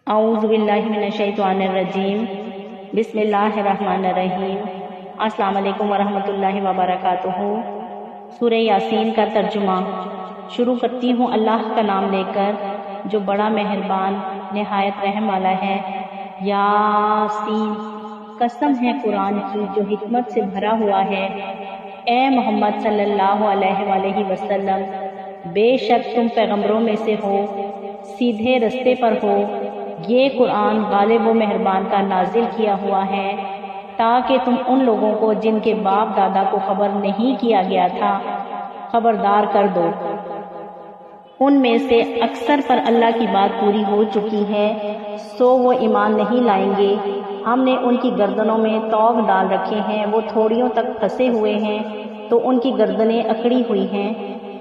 اعوذ باللہ من الشیطان الرجیم بسم اللہ الرحمن الرحیم۔ السلام علیکم ورحمۃ اللہ وبرکاتہ۔ سورہ یاسین کا ترجمہ شروع کرتی ہوں اللہ کا نام لے کر جو بڑا مہربان نہایت رحم والا ہے۔ یاسین، قسم ہے قرآن کی جو حکمت سے بھرا ہوا ہے۔ اے محمد صلی اللہ علیہ وآلہ وسلم، بے شک تم پیغمبروں میں سے ہو، سیدھے رستے پر ہو۔ یہ قرآن غالب و مہربان کا نازل کیا ہوا ہے تاکہ تم ان لوگوں کو جن کے باپ دادا کو خبر نہیں کیا گیا تھا خبردار کر دو۔ ان میں سے اکثر پر اللہ کی بات پوری ہو چکی ہے، سو وہ ایمان نہیں لائیں گے۔ ہم نے ان کی گردنوں میں توق ڈال رکھے ہیں، وہ تھوڑیوں تک پھنسے ہوئے ہیں تو ان کی گردنیں اکڑی ہوئی ہیں،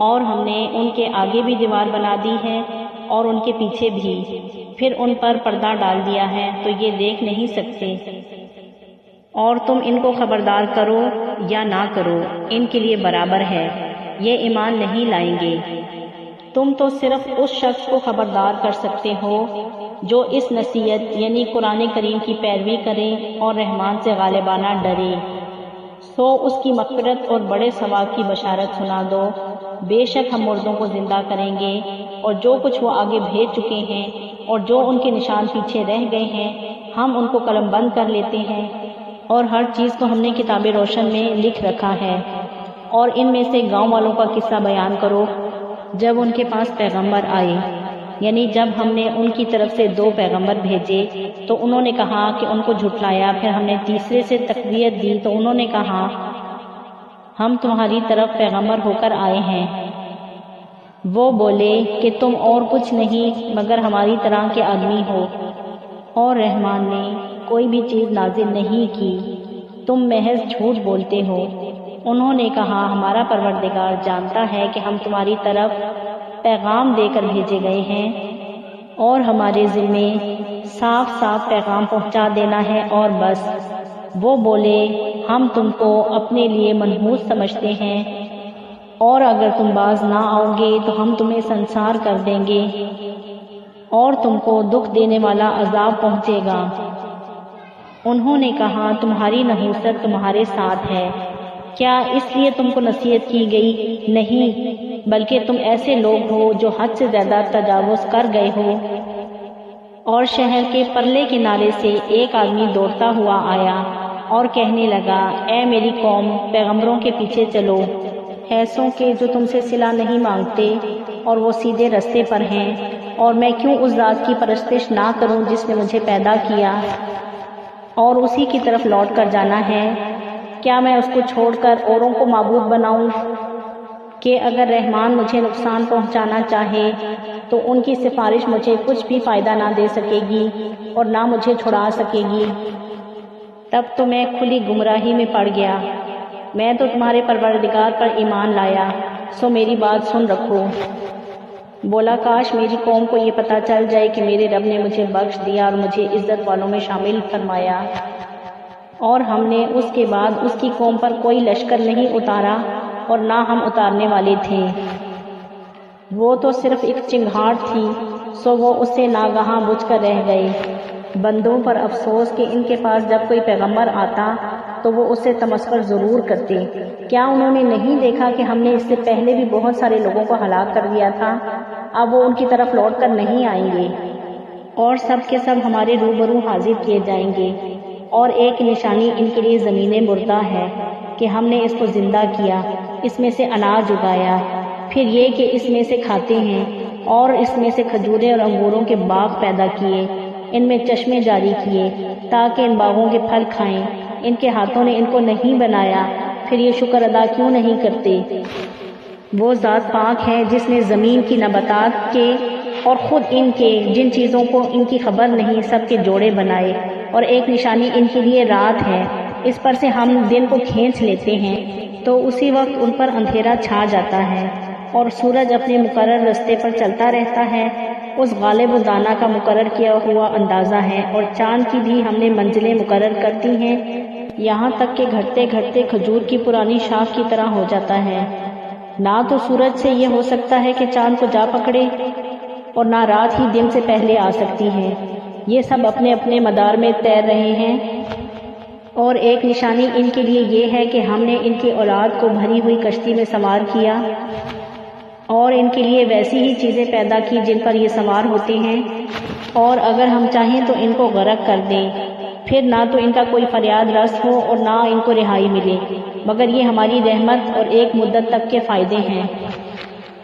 اور ہم نے ان کے آگے بھی دیوار بنا دی ہے اور ان کے پیچھے بھی، پھر ان پر پردہ ڈال دیا ہے تو یہ دیکھ نہیں سکتے۔ اور تم ان کو خبردار کرو یا نہ کرو، ان کے لیے برابر ہے، یہ ایمان نہیں لائیں گے۔ تم تو صرف اس شخص کو خبردار کر سکتے ہو جو اس نصیحت یعنی قرآن کریم کی پیروی کرے اور رحمان سے غالبانہ ڈرے، سو اس کی مغفرت اور بڑے ثواب کی بشارت سنا دو۔ بے شک ہم مردوں کو زندہ کریں گے، اور جو کچھ وہ آگے بھیج چکے ہیں اور جو ان کے نشان پیچھے رہ گئے ہیں ہم ان کو قلم بند کر لیتے ہیں، اور ہر چیز کو ہم نے کتاب روشن میں لکھ رکھا ہے۔ اور ان میں سے گاؤں والوں کا قصہ بیان کرو جب ان کے پاس پیغمبر آئے، یعنی جب ہم نے ان کی طرف سے 2 پیغمبر بھیجے تو انہوں نے کہا کہ ان کو جھٹلایا، پھر ہم نے تیسرے سے تقویت دی تو انہوں نے کہا ہم تمہاری طرف پیغمبر ہو کر آئے ہیں۔ وہ بولے کہ تم اور کچھ نہیں مگر ہماری طرح کے آدمی ہو، اور رحمان نے کوئی بھی چیز نازل نہیں کی، تم محض جھوٹ بولتے ہو۔ انہوں نے کہا ہمارا پروردگار جانتا ہے کہ ہم تمہاری طرف پیغام دے کر بھیجے گئے ہیں، اور ہمارے ذمے صاف صاف پیغام پہنچا دینا ہے اور بس۔ وہ بولے ہم تم کو اپنے لیے منحوس سمجھتے ہیں، اور اگر تم باز نہ آؤ گے تو ہم تمہیں سنسار کر دیں گے اور تم کو دکھ دینے والا عذاب پہنچے گا۔ انہوں نے کہا تمہاری نحوست تمہارے ساتھ ہے، کیا اس لیے تم کو نصیحت کی گئی؟ نہیں، بلکہ تم ایسے لوگ ہو جو حد سے زیادہ تجاوز کر گئے ہو۔ اور شہر کے پرلے کنارے سے ایک آدمی دوڑتا ہوا آیا اور کہنے لگا اے میری قوم، پیغمبروں کے پیچھے چلو، ایسوں کے جو تم سے صلہ نہیں مانگتے اور وہ سیدھے رستے پر ہیں، اور میں کیوں اس ذات کی پرستش نہ کروں جس نے مجھے پیدا کیا اور اسی کی طرف لوٹ کر جانا ہے؟ کیا میں اس کو چھوڑ کر اوروں کو معبود بناؤں کہ اگر رحمان مجھے نقصان پہنچانا چاہے تو ان کی سفارش مجھے کچھ بھی فائدہ نہ دے سکے گی اور نہ مجھے چھڑا سکے گی؟ تب تو میں کھلی گمراہی میں پڑ گیا۔ میں تو تمہارے پروردگار پر ایمان لایا، سو میری بات سن رکھو۔ بولا کاش میری قوم کو یہ پتہ چل جائے کہ میرے رب نے مجھے بخش دیا اور مجھے عزت والوں میں شامل فرمایا، اور ہم نے اس کے بعد اس کی قوم پر کوئی لشکر نہیں اتارا اور نہ ہم اتارنے والے تھے۔ وہ تو صرف ایک چنگھاٹ تھی، سو وہ اس سے ناگہاں بجھ کر رہ گئے۔ بندوں پر افسوس کہ ان کے پاس جب کوئی پیغمبر آتا تو وہ اس سے تمسخر ضرور کرتے۔ کیا انہوں نے نہیں دیکھا کہ ہم نے اس سے پہلے بھی بہت سارے لوگوں کو ہلاک کر دیا تھا؟ اب وہ ان کی طرف لوٹ کر نہیں آئیں گے، اور سب کے سب ہمارے روبرو حاضر کیے جائیں گے۔ اور ایک نشانی ان کے لیے زمین مردہ ہے کہ ہم نے اس کو زندہ کیا، اس میں سے اناج اگایا، پھر یہ کہ اس میں سے کھاتے ہیں، اور اس میں سے کھجوریں اور انگوروں کے باغ پیدا کیے، ان میں چشمے جاری کیے تاکہ ان باغوں کے پھل کھائیں۔ ان کے ہاتھوں نے ان کو نہیں بنایا، پھر یہ شکر ادا کیوں نہیں کرتے؟ وہ ذات پاک ہے جس نے زمین کی نباتات کے اور خود ان کے جن چیزوں کو ان کی خبر نہیں سب کے جوڑے بنائے، اور ایک نشانی ان کے لیے رات ہے، اس پر سے ہم دن کو کھینچ لیتے ہیں تو اسی وقت ان پر اندھیرا چھا جاتا ہے، اور سورج اپنے مقرر رستے پر چلتا رہتا ہے، اس غالب و دانا کا مقرر کیا ہوا اندازہ ہے، اور چاند کی بھی ہم نے منزلیں مقرر کرتی ہیں، یہاں تک کہ گھٹتے گھٹتے کھجور کی پرانی شاخ کی طرح ہو جاتا ہے۔ نہ تو سورج سے یہ ہو سکتا ہے کہ چاند کو جا پکڑے، اور نہ رات ہی دن سے پہلے آ سکتی ہے۔ یہ سب اپنے اپنے مدار میں تیر رہے ہیں، اور ایک نشانی ان کے لیے یہ ہے کہ ہم نے ان کی اولاد کو بھری ہوئی کشتی میں سوار کیا اور ان کے لیے ویسی ہی چیزیں پیدا کی جن پر یہ سوار ہوتے ہیں، اور اگر ہم چاہیں تو ان کو غرق کر دیں، پھر نہ تو ان کا کوئی فریاد رس ہو اور نہ ان کو رہائی ملے، مگر یہ ہماری رحمت اور ایک مدت تک کے فائدے ہیں۔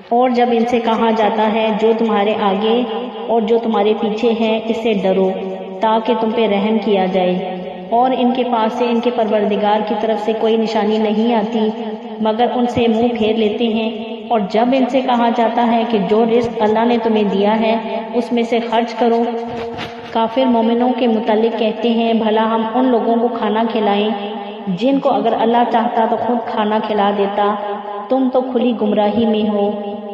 اور جب ان سے کہا جاتا ہے جو تمہارے آگے اور جو تمہارے پیچھے ہے اس سے ڈرو تاکہ تم پہ رحم کیا جائے، اور ان کے پاس سے ان کے پروردگار کی طرف سے کوئی نشانی نہیں آتی مگر ان سے منہ پھیر لیتے ہیں، اور جب ان سے کہا جاتا ہے کہ جو رزق اللہ نے تمہیں دیا ہے اس میں سے خرچ کرو، کافر مومنوں کے متعلق کہتے ہیں بھلا ہم ان لوگوں کو کھانا کھلائیں جن کو اگر اللہ چاہتا تو خود کھانا کھلا دیتا، تم تو کھلی گمراہی میں ہو،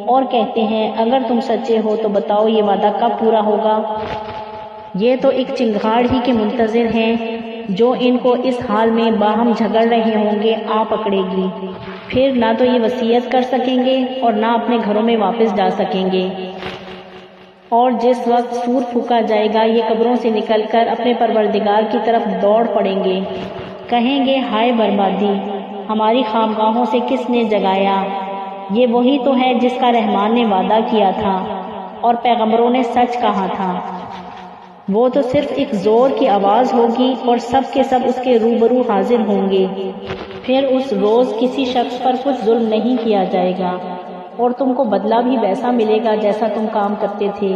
اور کہتے ہیں اگر تم سچے ہو تو بتاؤ یہ وعدہ کب پورا ہوگا۔ یہ تو ایک چنگھاڑ ہی کے منتظر ہیں جو ان کو اس حال میں باہم جھگڑ رہے ہوں گے آ پکڑے گی، پھر نہ تو یہ وصیت کر سکیں گے اور نہ اپنے گھروں میں واپس جا سکیں گے، اور جس وقت سور پھونکا جائے گا یہ قبروں سے نکل کر اپنے پروردگار کی طرف دوڑ پڑیں گے، کہیں گے ہائے بربادی، ہماری خانقاہوں سے کس نے جگایا، یہ وہی تو ہے جس کا رحمان نے وعدہ کیا تھا اور پیغمبروں نے سچ کہا تھا۔ وہ تو صرف ایک زور کی آواز ہوگی اور سب کے سب اس کے روبرو حاضر ہوں گے، پھر اس روز کسی شخص پر کچھ ظلم نہیں کیا جائے گا اور تم کو بدلہ بھی ویسا ملے گا جیسا تم کام کرتے تھے۔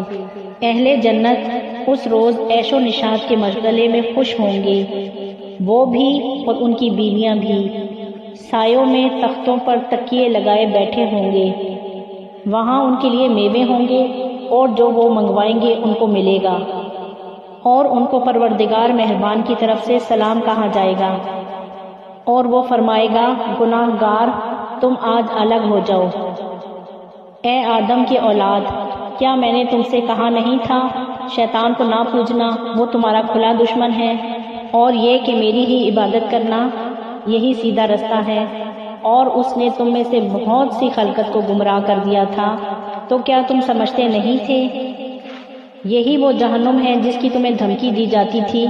اہل جنت اس روز عیش و نشاط کے مشغلے میں خوش ہوں گے، وہ بھی اور ان کی بیویاں بھی، سایوں میں تختوں پر تکیے لگائے بیٹھے ہوں گے، وہاں ان کے لیے میوے ہوں گے اور جو وہ منگوائیں گے ان کو ملے گا، اور ان کو پروردگار مہربان کی طرف سے سلام کہا جائے گا، اور وہ فرمائے گا گناہ گار تم آج الگ ہو جاؤ۔ اے آدم کی اولاد، کیا میں نے تم سے کہا نہیں تھا شیطان کو نہ پوجنا، وہ تمہارا کھلا دشمن ہے، اور یہ کہ میری ہی عبادت کرنا یہی سیدھا رستہ ہے، اور اس نے تم میں سے بہت سی خلقت کو گمراہ کر دیا تھا، تو کیا تم سمجھتے نہیں تھے؟ یہی وہ جہنم ہے جس کی تمہیں دھمکی دی جاتی تھی،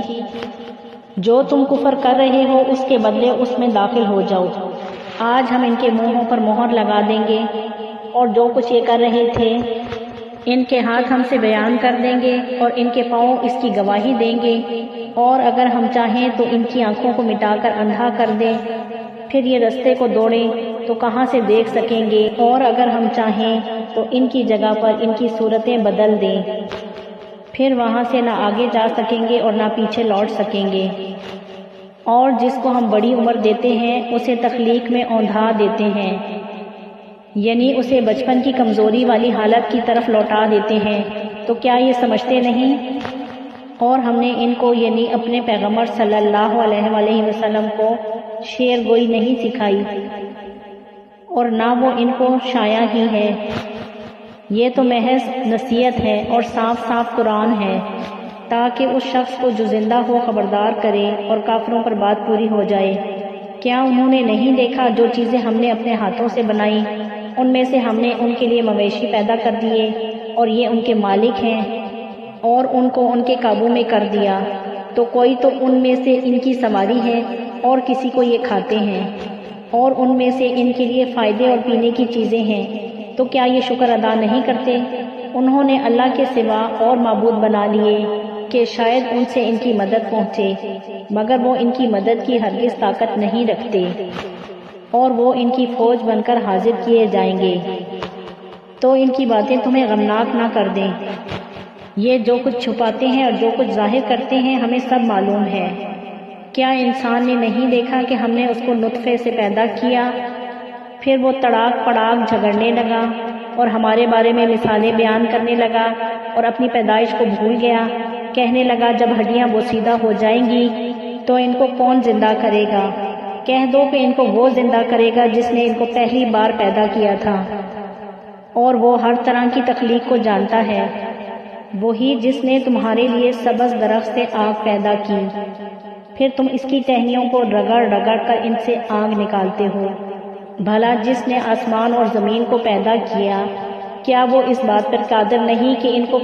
جو تم کفر کر رہے ہو اس کے بدلے اس میں داخل ہو جاؤ۔ آج ہم ان کے منہوں پر مہر لگا دیں گے، اور جو کچھ یہ کر رہے تھے ان کے ہاتھ ہم سے بیان کر دیں گے اور ان کے پاؤں اس کی گواہی دیں گے، اور اگر ہم چاہیں تو ان کی آنکھوں کو مٹا کر اندھا کر دیں، پھر یہ رستے کو دوڑیں تو کہاں سے دیکھ سکیں گے، اور اگر ہم چاہیں تو ان کی جگہ پر ان کی صورتیں بدل دیں، پھر وہاں سے نہ آگے جا سکیں گے اور نہ پیچھے لوٹ سکیں گے۔ اور جس کو ہم بڑی عمر دیتے ہیں اسے تخلیق میں اوندھا دیتے ہیں، یعنی اسے بچپن کی کمزوری والی حالت کی طرف لوٹا دیتے ہیں، تو کیا یہ سمجھتے نہیں؟ اور ہم نے ان کو یعنی اپنے پیغمبر صلی اللہ علیہ وآلہ وسلم کو شعر گوئی نہیں سکھائی، اور نہ وہ ان کو شایع ہی ہے، یہ تو محض نصیحت ہے اور صاف صاف قرآن ہے، تاکہ اس شخص کو جو زندہ ہو خبردار کرے اور کافروں پر بات پوری ہو جائے۔ کیا انہوں نے نہیں دیکھا جو چیزیں ہم نے اپنے ہاتھوں سے بنائی، ان میں سے ہم نے ان کے لیے مویشی پیدا کر دیے اور یہ ان کے مالک ہیں، اور ان کو ان کے قابو میں کر دیا، تو کوئی تو ان میں سے ان کی سواری ہے اور کسی کو یہ کھاتے ہیں، اور ان میں سے ان کے لیے فائدے اور پینے کی چیزیں ہیں، تو کیا یہ شکر ادا نہیں کرتے؟ انہوں نے اللہ کے سوا اور معبود بنا لیے کہ شاید ان سے ان کی مدد پہنچے، مگر وہ ان کی مدد کی ہرگز طاقت نہیں رکھتے، اور وہ ان کی فوج بن کر حاضر کیے جائیں گے، تو ان کی باتیں تمہیں غمناک نہ کر دیں۔ یہ جو کچھ چھپاتے ہیں اور جو کچھ ظاہر کرتے ہیں ہمیں سب معلوم ہے۔ کیا انسان نے نہیں دیکھا کہ ہم نے اس کو نطفے سے پیدا کیا، پھر وہ تڑاک پڑاک جھگڑنے لگا اور ہمارے بارے میں مثالیں بیان کرنے لگا اور اپنی پیدائش کو بھول گیا، کہنے لگا جب ہڈیاں بوسیدہ ہو جائیں گی تو ان کو کون زندہ کرے گا؟ کہہ دو کہ ان کو وہ زندہ کرے گا جس نے ان کو پہلی بار پیدا کیا تھا، اور وہ ہر طرح کی تخلیق کو جانتا ہے، وہی جس نے تمہارے لیے سبز درخت سے آگ پیدا کی، پھر تم اس کی ٹہنیوں کو رگڑ رگڑ کر ان سے آگ نکالتے ہو۔ بھلا جس نے آسمان اور زمین کو پیدا کیا، کیا وہ اس بات پر قادر نہیں کہ ان کو